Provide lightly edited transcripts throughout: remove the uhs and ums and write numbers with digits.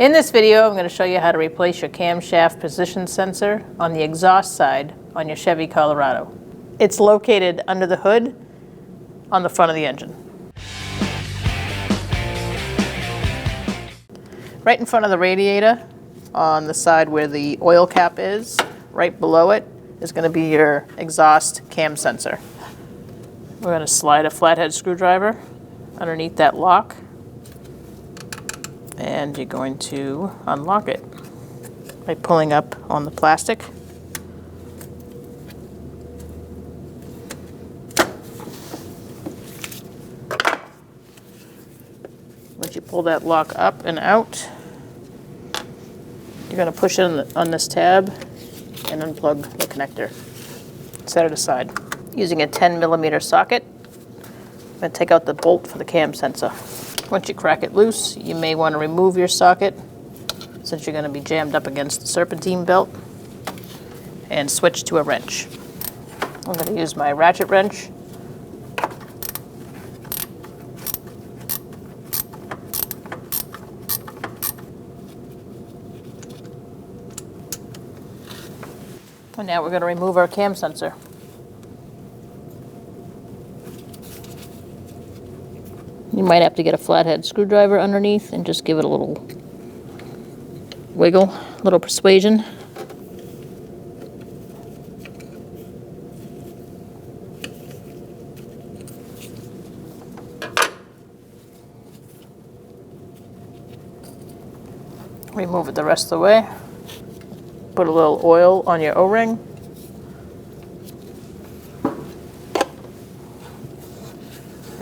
In this video, I'm going to show you how to replace your camshaft position sensor on the exhaust side on your Chevy Colorado. It's located under the hood on the front of the engine. Right in front of the radiator, on the side where the oil cap is, right below it, is going to be your exhaust cam sensor. We're going to slide a flathead screwdriver underneath that lock, and you're going to unlock it by pulling up on the plastic. Once you pull that lock up and out, you're going to push it on this tab and unplug the connector. Set it aside. Using a 10mm socket, I'm going to take out the bolt for the cam sensor. Once you crack it loose, you may want to remove your socket since you're going to be jammed up against the serpentine belt, and switch to a wrench. I'm going to use my ratchet wrench. And now we're going to remove our cam sensor. You might have to get a flathead screwdriver underneath and just give it a little wiggle, a little persuasion. Remove it the rest of the way. Put a little oil on your O-ring.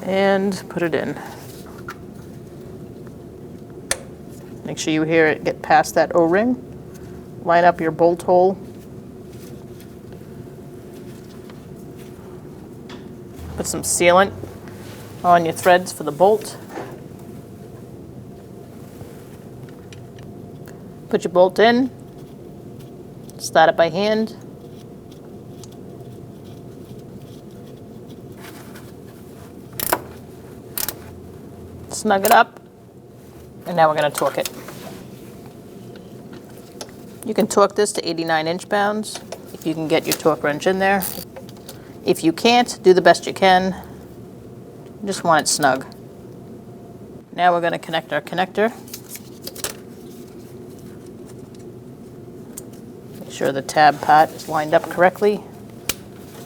And put it in. Make sure you hear it get past that O-ring. Line up your bolt hole. Put some sealant on your threads for the bolt. Put your bolt in. Start it by hand. Snug it up, and now we're going to torque it. You can torque this to 89 inch-pounds if you can get your torque wrench in there. If you can't, do the best you can. You just want it snug. Now we're going to connect our connector. Make sure the tab part is lined up correctly.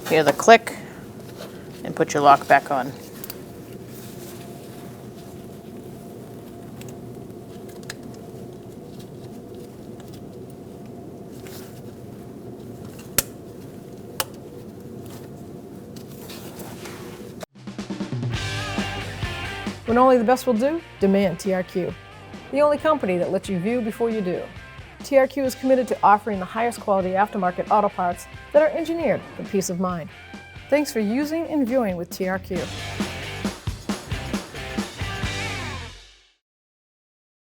Hear the click, and put your lock back on. When only the best will do, demand TRQ. The only company that lets you view before you do. TRQ is committed to offering the highest quality aftermarket auto parts that are engineered for peace of mind. Thanks for using and viewing with TRQ.